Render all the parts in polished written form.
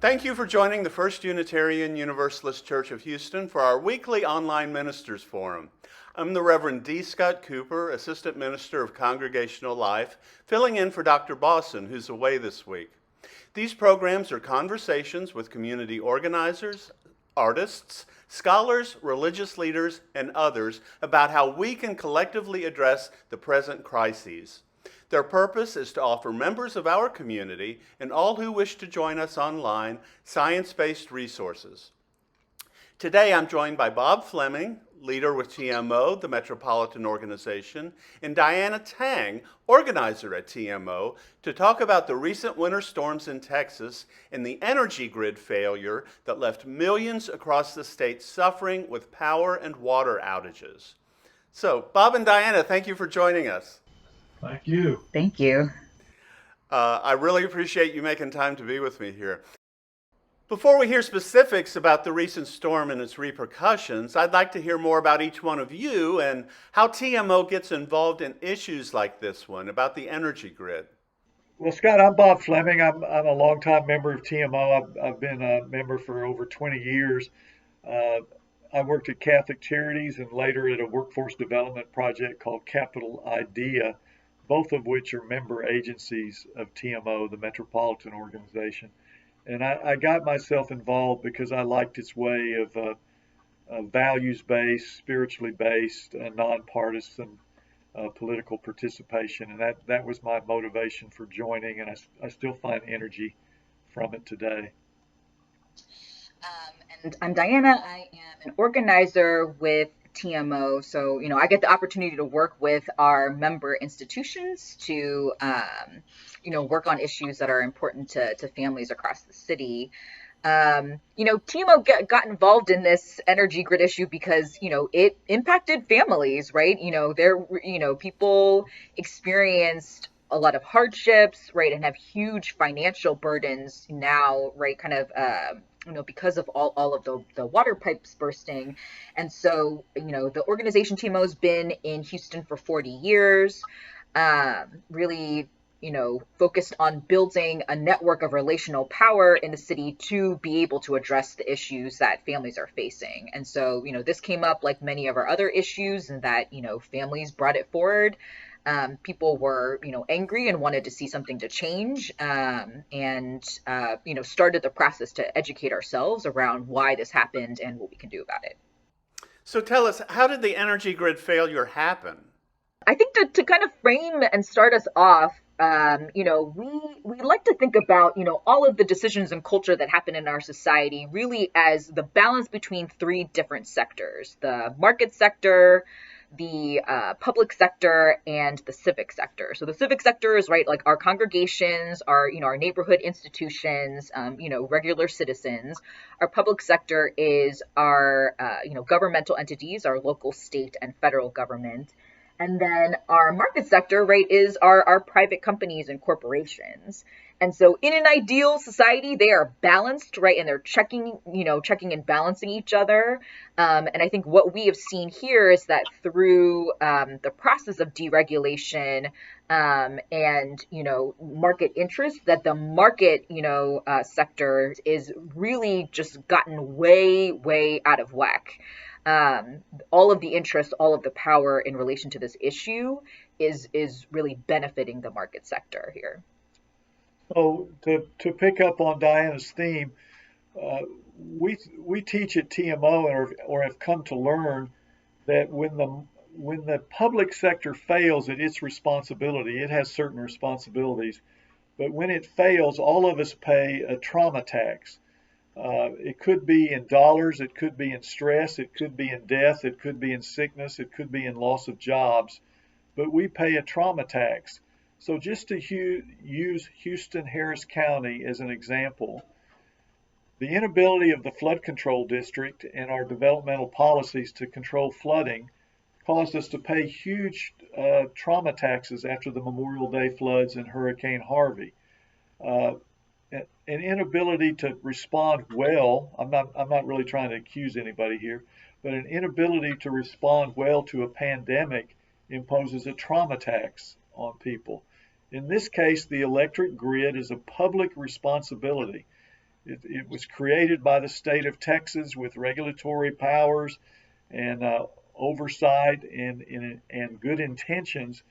Thank you for joining the First Unitarian Universalist Church of Houston for our weekly online ministers forum. I'm the Reverend D. Scott Cooper, Assistant Minister of Congregational Life, filling in for Dr. Bosson, who's away this week. These programs are conversations with community organizers, artists, scholars, religious leaders, and others about how we can collectively address the present crises. Their purpose is to offer members of our community and all who wish to join us online science-based resources. Today I'm joined by Bob Fleming, leader with TMO, the Metropolitan Organization, and Diona Tang, organizer at TMO, to talk about the recent winter storms in Texas and the energy grid failure that left millions across the state suffering with power and water outages. So, Bob and Diona, thank you for joining us. Thank you. Thank you. I really appreciate you making time to be with me here. Before we hear specifics about the recent storm and its repercussions, I'd like to hear more about each one of you and how TMO gets involved in issues like this one about the energy grid. Well, Scott, I'm Bob Fleming. I'm a longtime member of TMO. I've been a member for over 20 years. I worked at Catholic Charities and later at a workforce development project called Capital Idea, both of which are member agencies of TMO, the Metropolitan Organization. And I got myself involved because I liked its way of values-based, spiritually based, nonpartisan political participation. And that was my motivation for joining, and I still find energy from it today. And I'm Diona. I am an organizer with TMO. So, I get the opportunity to work with our member institutions to, work on issues that are important to families across the city. TMO got involved in this energy grid issue because, it impacted families, right? People experienced a lot of hardships, right, and have huge financial burdens now, right, kind of, because of all of the water pipes bursting. And so, the organization TMO has been in Houston for 40 years, really, focused on building a network of relational power in the city to be able to address the issues that families are facing. And so, this came up like many of our other issues, and that, families brought it forward. People were, angry and wanted to see something to change, and started the process to educate ourselves around why this happened and what we can do about it. So tell us, how did the energy grid failure happen? I think to kind of frame and start us off, we like to think about, all of the decisions and culture that happen in our society really as the balance between three different sectors: the market sector, the public sector, and the civic sector. So the civic sector is, right, like our congregations, our neighborhood institutions, regular citizens. Our public sector is our, governmental entities, our local, state, and federal government. And then our market sector, right, is our private companies and corporations. And so in an ideal society, they are balanced, right, and they're checking and balancing each other. And I think what we have seen here is that through the process of deregulation and, market interest, that the market, sector is really just gotten way, way out of whack. All of the interest, all of the power in relation to this issue is really benefiting the market sector here. So to pick up on Diana's theme, we teach at TMO or have come to learn that when the public sector fails at its responsibility, it has certain responsibilities, but when it fails, all of us pay a trauma tax. It could be in dollars, it could be in stress, it could be in death, it could be in sickness, it could be in loss of jobs, but we pay a trauma tax. So just to use Houston-Harris County as an example, the inability of the flood control district and our developmental policies to control flooding caused us to pay huge trauma taxes after the Memorial Day floods and Hurricane Harvey. An inability to respond well, I'm not really trying to accuse anybody here, but an inability to respond well to a pandemic imposes a trauma tax on people. In this case, the electric grid is a public responsibility. It was created by the state of Texas with regulatory powers and oversight and good intentions,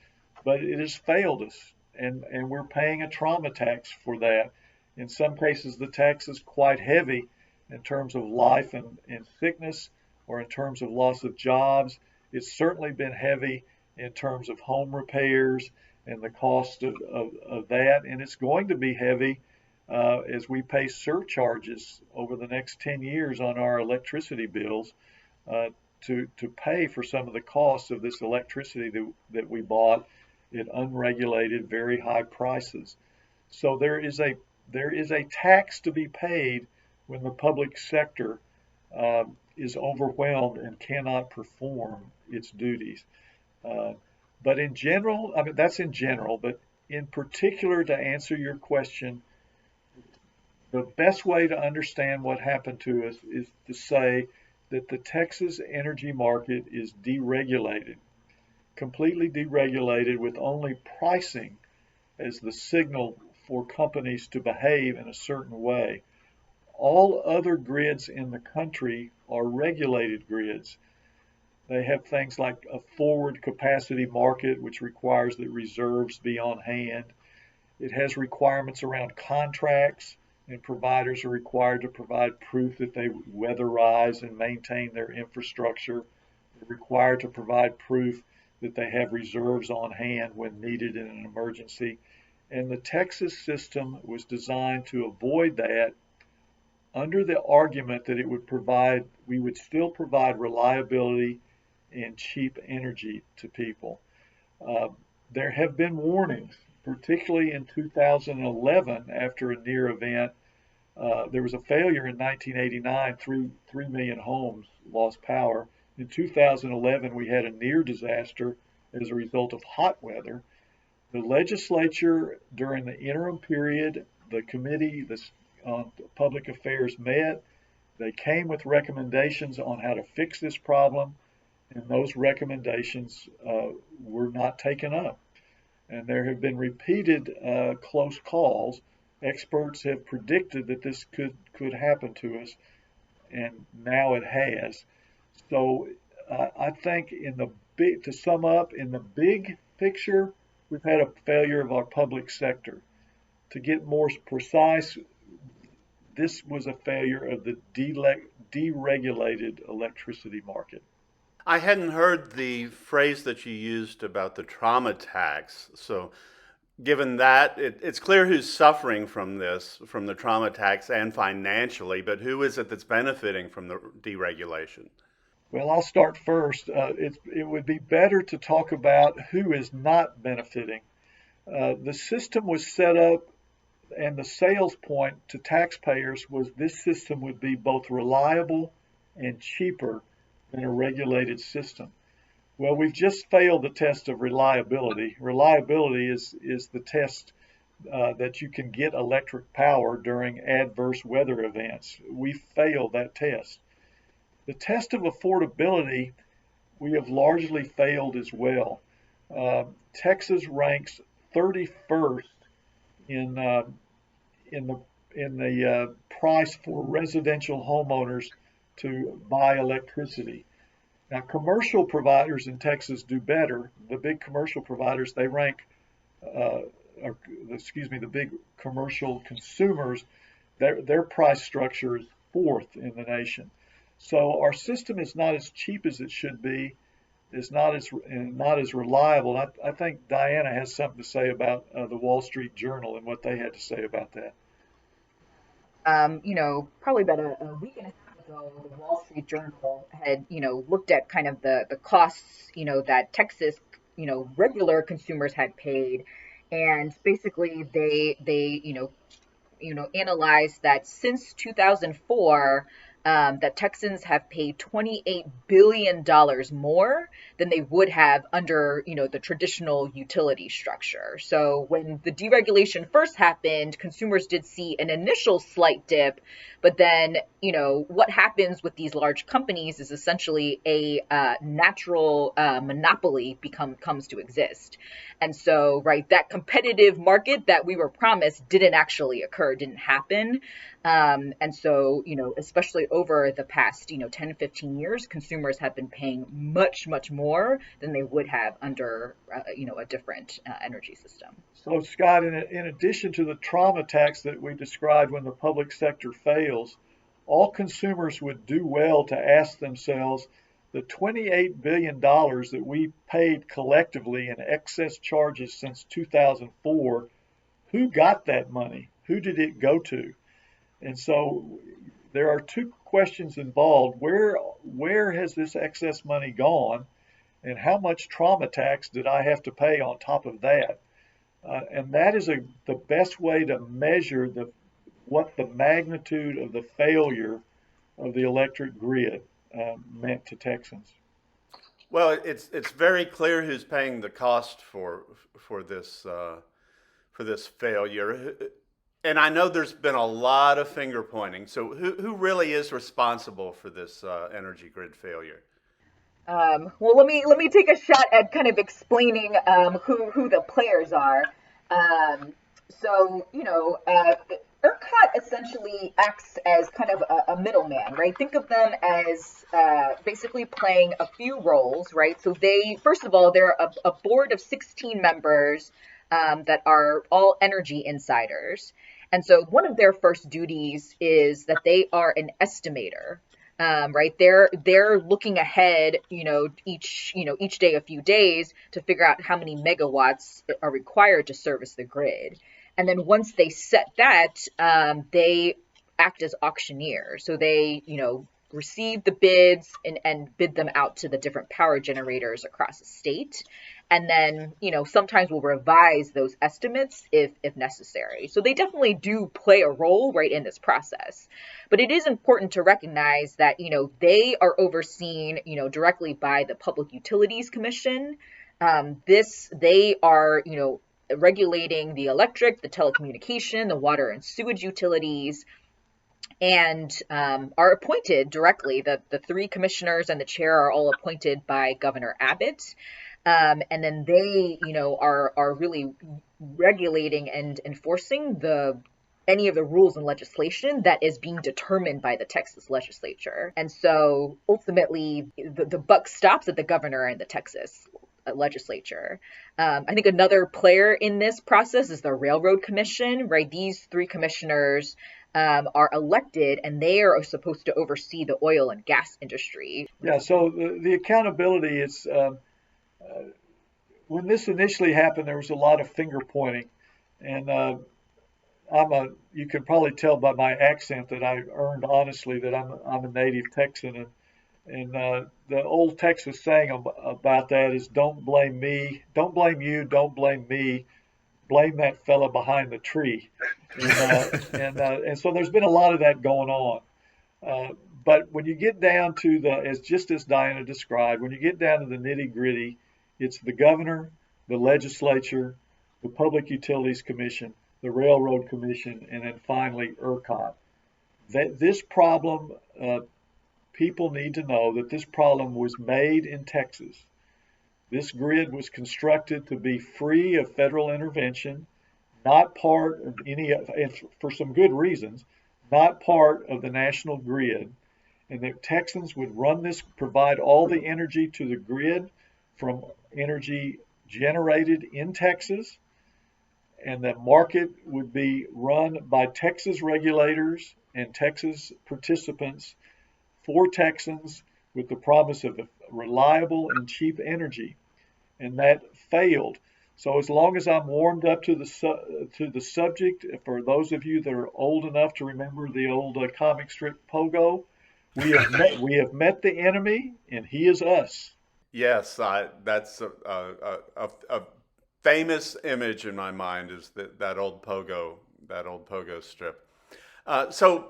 but it has failed us, and we're paying a trauma tax for that. In some cases, the tax is quite heavy in terms of life and sickness, or in terms of loss of jobs. It's certainly been heavy in terms of home repairs and the cost of that, and it's going to be heavy as we pay surcharges over the next 10 years on our electricity bills uh, to pay for some of the costs of this electricity that we bought at unregulated, very high prices. So there is a tax to be paid when the public sector is overwhelmed and cannot perform its duties. Uh, but in general, I mean, that's in general, but in particular, to answer your question, the best way to understand what happened to us is to say that the Texas energy market is deregulated, completely deregulated, with only pricing as the signal for companies to behave in a certain way. All other grids in the country are regulated grids. They have things like a forward capacity market, which requires that reserves be on hand. It has requirements around contracts, and providers are required to provide proof that they weatherize and maintain their infrastructure. They're required to provide proof that they have reserves on hand when needed in an emergency. And the Texas system was designed to avoid that, under the argument that we would still provide reliability and cheap energy to people. Uh, there have been warnings, particularly in 2011 after a near event. There was a failure in 1989, 3 million homes lost power. In 2011, we had a near disaster as a result of hot weather. The legislature, during the interim period, the committee on public affairs met. They came with recommendations on how to fix this problem, and those recommendations were not taken up. And there have been repeated close calls. Experts have predicted that this could happen to us, and now it has. So I think to sum up, in the big picture, we've had a failure of our public sector. To get more precise, this was a failure of the deregulated electricity market. I hadn't heard the phrase that you used about the trauma tax. So, given that, it's clear who's suffering from this, from the trauma tax and financially, but who is it that's benefiting from the deregulation? Well, I'll start first. It would be better to talk about who is not benefiting. The system was set up, and the sales point to taxpayers was this system would be both reliable and cheaper than a regulated system. Well, we've just failed the test of reliability. Reliability is the test that you can get electric power during adverse weather events. We failed that test. The test of affordability, we have largely failed as well. Texas ranks 31st in in the price for residential homeowners to buy electricity. Now, commercial providers in Texas do better. The big commercial providers, they rank, the big commercial consumers, their price structure is fourth in the nation. So our system is not as cheap as it should be, is not as reliable. I think Diana has something to say about the Wall Street Journal and what they had to say about that. Probably about a week and a half ago, the Wall Street Journal had, looked at kind of the costs, that Texas, regular consumers had paid. And basically they analyzed that since 2004, that Texans have paid $28 billion more than they would have under, the traditional utility structure. So when the deregulation first happened, consumers did see an initial slight dip, but then, what happens with these large companies is essentially a natural monopoly comes to exist. And so, right, that competitive market that we were promised didn't actually occur, didn't happen. And so, especially over the past, 10, 15 years, consumers have been paying much, much more than they would have under, a different energy system. So, Scott, in addition to the trauma tax that we described when the public sector fails, all consumers would do well to ask themselves the $28 billion that we paid collectively in excess charges since 2004, who got that money? Who did it go to? And so there are two questions involved. Where has this excess money gone? And how much trauma tax did I have to pay on top of that? And that is the best way to measure what the magnitude of the failure of the electric grid meant to Texans. Well, it's very clear who's paying the cost for this failure, and I know there's been a lot of finger pointing. So who really is responsible for this energy grid failure? Well, let me take a shot at kind of explaining who the players are. So, ERCOT essentially acts as kind of a middleman, right? Think of them as basically playing a few roles, right? So first of all, they're a board of 16 members that are all energy insiders. And so one of their first duties is that they are an estimator. Right, they're looking ahead, each day, a few days, to figure out how many megawatts are required to service the grid. And then once they set that, they act as auctioneers. So they, receive the bids and bid them out to the different power generators across the state. And then, sometimes we'll revise those estimates if necessary. So they definitely do play a role right in this process. But it is important to recognize that, they are overseen, directly by the Public Utilities Commission. They are, regulating the electric, the telecommunication, the water and sewage utilities, and are appointed directly. The three commissioners and the chair are all appointed by Governor Abbott. And then they, are really regulating and enforcing any of the rules and legislation that is being determined by the Texas legislature. And so ultimately, the buck stops at the governor and the Texas legislature. I think another player in this process is the Railroad Commission, right? These three commissioners are elected, and they are supposed to oversee the oil and gas industry. Yeah, so the accountability is, when this initially happened, there was a lot of finger pointing, and you can probably tell by my accent that I earned honestly that I'm a native Texan, and the old Texas saying about that is don't blame me, don't blame you, don't blame me, blame that fella behind the tree. And so there's been a lot of that going on. But when you get down to as Diona described, when you get down to the nitty gritty, it's the governor, the legislature, the Public Utilities Commission, the Railroad Commission, and then finally ERCOT. This problem, people need to know that this problem was made in Texas. This grid was constructed to be free of federal intervention, not part of and for some good reasons, not part of the national grid, and that Texans would provide all the energy to the grid from energy generated in Texas, and the market would be run by Texas regulators and Texas participants for Texans with the promise of reliable and cheap energy. And that failed. So as long as I'm warmed up to the subject, for those of you that are old enough to remember the old comic strip Pogo, we have met the enemy, and he is us. Yes, that's a famous image in my mind is that old Pogo strip. So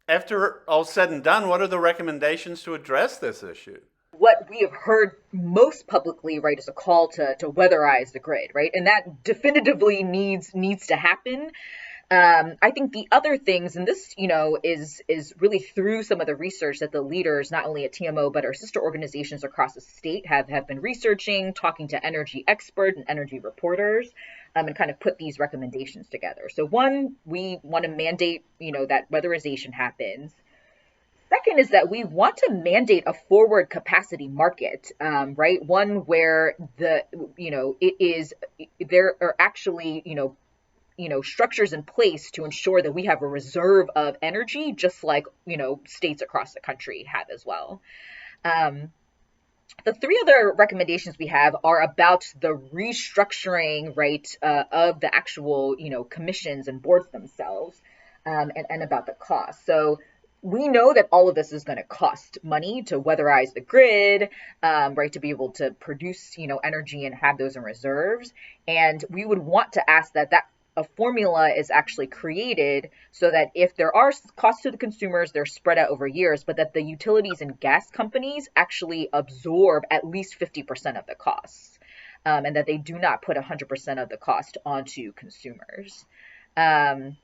After all said and done, what are the recommendations to address this issue? What we have heard most publicly, right, is a call to weatherize the grid, right? And that definitively needs to happen. I think the other things, and this, is really through some of the research that the leaders, not only at TMO, but our sister organizations across the state have been researching, talking to energy experts and energy reporters, and kind of put these recommendations together. So one, we want to mandate, that weatherization happens. Second is that we want to mandate a forward capacity market, right? One where there are actually, structures in place to ensure that we have a reserve of energy, just like, states across the country have as well. The three other recommendations we have are about the restructuring, right, of the actual, commissions and boards themselves, and about the cost. So we know that all of this is going to cost money to weatherize the grid, right, to be able to produce, energy and have those in reserves. And we would want to ask that a formula is actually created so that if there are costs to the consumers, they're spread out over years, but that the utilities and gas companies actually absorb at least 50% of the costs, and that they do not put 100% of the cost onto consumers. The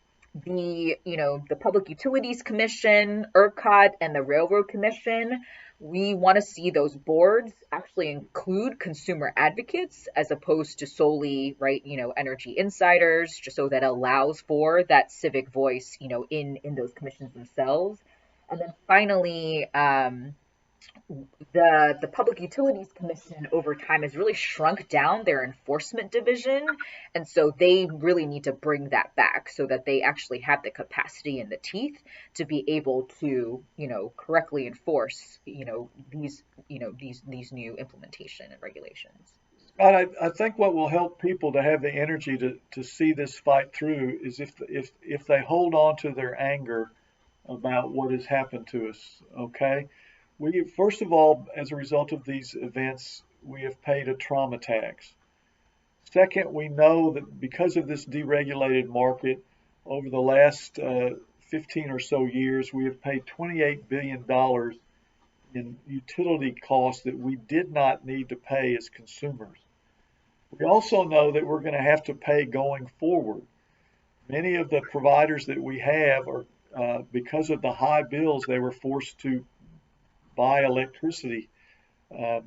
Public Utilities Commission, ERCOT, and the Railroad Commission, we want to see those boards actually include consumer advocates as opposed to solely, right, energy insiders, just so that allows for that civic voice, in those commissions themselves. And then finally, the Public Utilities Commission over time has really shrunk down their enforcement division. And so they really need to bring that back so that they actually have the capacity and the teeth to be able to, correctly enforce, these new implementation and regulations. I think what will help people to have the energy to see this fight through is if they hold on to their anger about what has happened to us, okay? We, first of all, as a result of these events, we have paid a trauma tax. Second, we know that because of this deregulated market, over the last 15 or so years, we have paid $28 billion in utility costs that we did not need to pay as consumers. We also know that we're going to have to pay going forward. Many of the providers that we have are, because of the high bills, they were forced to buy electricity. The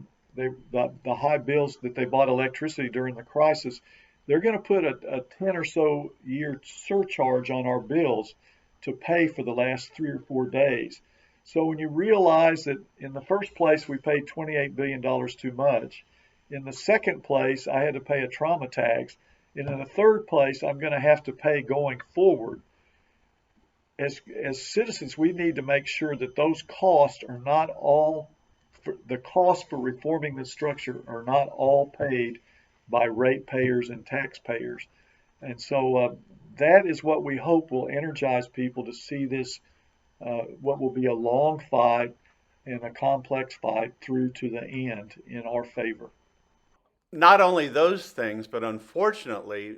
high bills that they bought electricity during the crisis, they're going to put a 10 or so year surcharge on our bills to pay for the last 3 or 4 days. So when you realize that in the first place we paid $28 billion too much, in the second place I had to pay a trauma tax, and in the third place I'm going to have to pay going forward. As citizens, we need to make sure that those costs are not all, the costs for reforming the structure are not all paid by ratepayers and taxpayers. And so that is what we hope will energize people to see this, what will be a long fight and a complex fight through to the end in our favor. Not only those things, but unfortunately,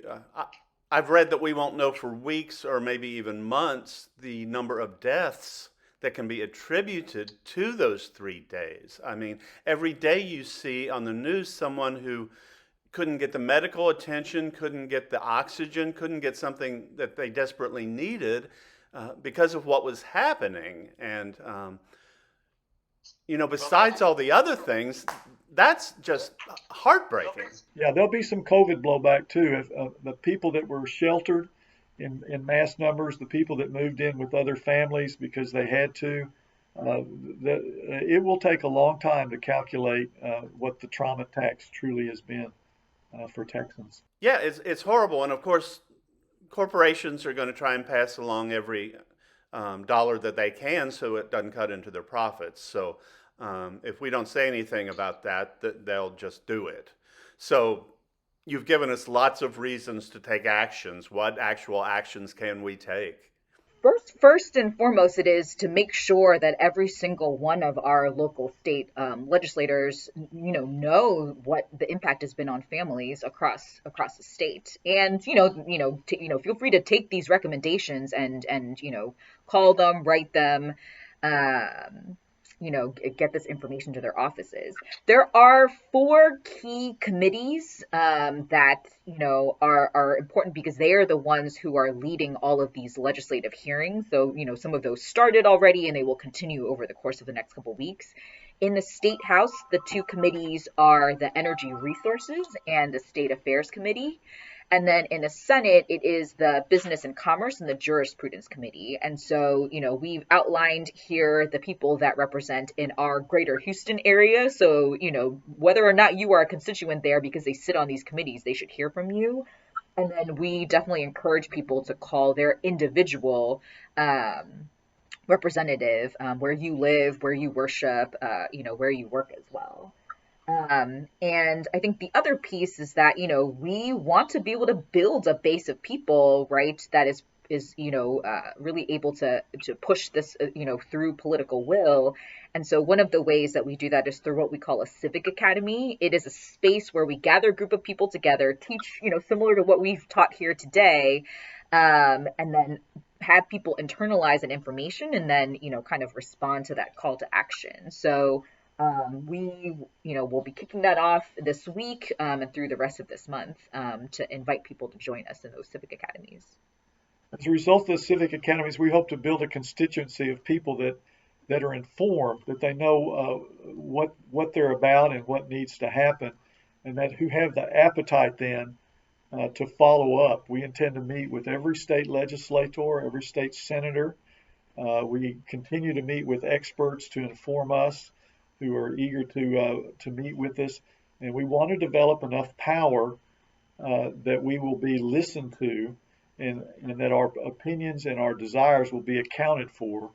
I've read that we won't know for weeks or maybe even months the number of deaths that can be attributed to those 3 days. I mean, every day you see on the news someone who couldn't get the medical attention, couldn't get the oxygen, couldn't get something that they desperately needed because of what was happening. And, besides all the other things, that's just heartbreaking. Yeah, there'll be some COVID blowback too. If, the people that were sheltered in mass numbers, the people that moved in with other families because they had to, it will take a long time to calculate what the trauma tax truly has been for Texans. Yeah, it's horrible. And of course, corporations are going to try and pass along every dollar that they can so it doesn't cut into their profits. So if we don't say anything about that, they'll just do it. So you've given us lots of reasons to take actions. What actual actions can we take? First and foremost, it is to make sure that every single one of our local state legislators, know what the impact has been on families across the state, and feel free to take these recommendations and call them, write them. Um, get this information to their offices. There are 4 key committees that are important because they are the ones who are leading all of these legislative hearings. So some of those started already, and they will continue over the course of the next couple of weeks. In the State House, the 2 committees are the Energy Resources and the State Affairs Committee. And then in the Senate, it is the Business and Commerce and the Jurisprudence Committee. And so, we've outlined here the people that represent in our greater Houston area. So, whether or not you are a constituent there, because they sit on these committees, they should hear from you. And then we definitely encourage people to call their individual representative, where you live, where you worship, where you work as well. And I think the other piece is that, we want to be able to build a base of people, right, that is really able to push this, through political will. And so one of the ways that we do that is through what we call a civic academy. It is a space where we gather a group of people together, teach, similar to what we've taught here today, and then have people internalize that information and then, kind of respond to that call to action. So we, will be kicking that off this week and through the rest of this month to invite people to join us in those civic academies. As a result of the civic academies, we hope to build a constituency of people that are informed, that they know what they're about and what needs to happen, and that who have the appetite then to follow up. We intend to meet with every state legislator, every state senator. We continue to meet with experts to inform us, who are eager to meet with us, and we want to develop enough power that we will be listened to, and that our opinions and our desires will be accounted for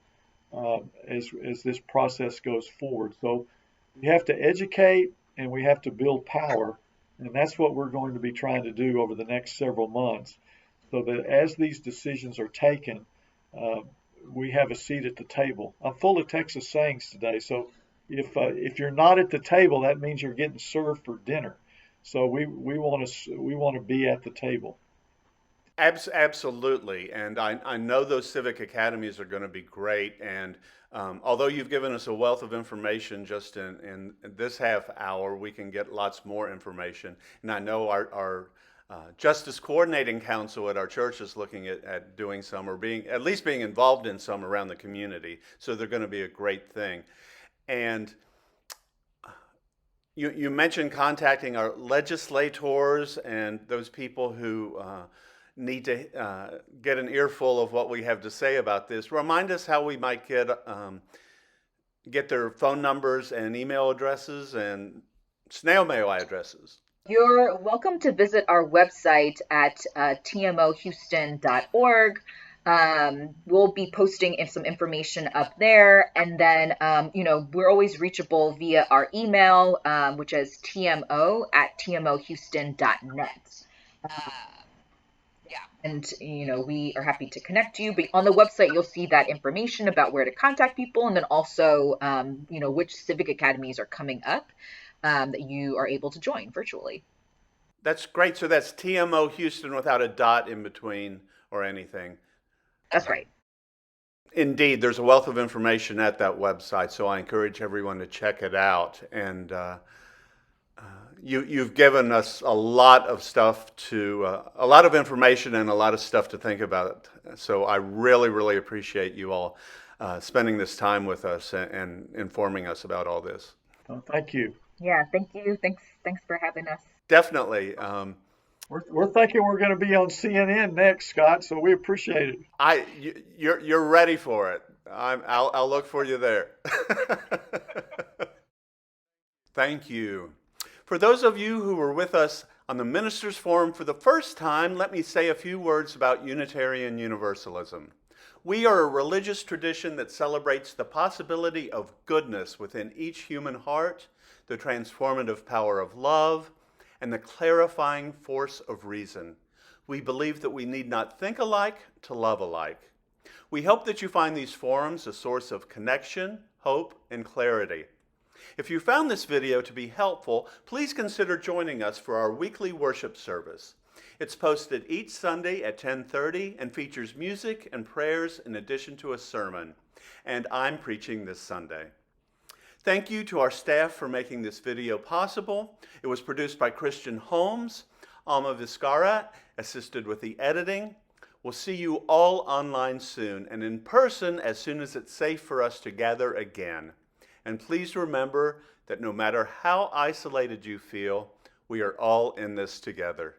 as this process goes forward. So we have to educate and we have to build power, and that's what we're going to be trying to do over the next several months, so that as these decisions are taken, we have a seat at the table. I'm full of Texas sayings today, so if you're not at the table, that means you're getting served for dinner. So we want to be at the table. Absolutely, and I know those civic academies are going to be great. And although you've given us a wealth of information just in this half hour, we can get lots more information. And I know our Justice Coordinating Council at our church is looking at doing some, or at least being involved in some around the community. So they're going to be a great thing. And you mentioned contacting our legislators and those people who need to get an earful of what we have to say about this. Remind us how we might get their phone numbers and email addresses and snail mail addresses. You're welcome to visit our website at tmohouston.org. We'll be posting some information up there, and then we're always reachable via our email, which is tmo@tmohouston.net. And we are happy to connect you. But on the website, you'll see that information about where to contact people, and then also which civic academies are coming up that you are able to join virtually. That's great. So that's TMO Houston without a dot in between or anything. That's right. Indeed, there's a wealth of information at that website, so I encourage everyone to check it out. And you've given us a lot of stuff a lot of information and a lot of stuff to think about. So I really, really appreciate you all spending this time with us and informing us about all this. Thank you. Yeah, thank you. Thanks for having us. Definitely. We're thinking we're going to be on CNN next, Scott. So we appreciate it. You're ready for it. I'll look for you there. Thank you. For those of you who were with us on the Ministers Forum for the first time, let me say a few words about Unitarian Universalism. We are a religious tradition that celebrates the possibility of goodness within each human heart, the transformative power of love, and the clarifying force of reason. We believe that we need not think alike to love alike. We hope that you find these forums a source of connection, hope, and clarity. If you found this video to be helpful, please consider joining us for our weekly worship service. It's posted each Sunday at 10:30 and features music and prayers in addition to a sermon. And I'm preaching this Sunday. Thank you to our staff for making this video possible. It was produced by Christian Holmes. Alma Vizcarra assisted with the editing. We'll see you all online soon and in person as soon as it's safe for us to gather again. And please remember that no matter how isolated you feel, we are all in this together.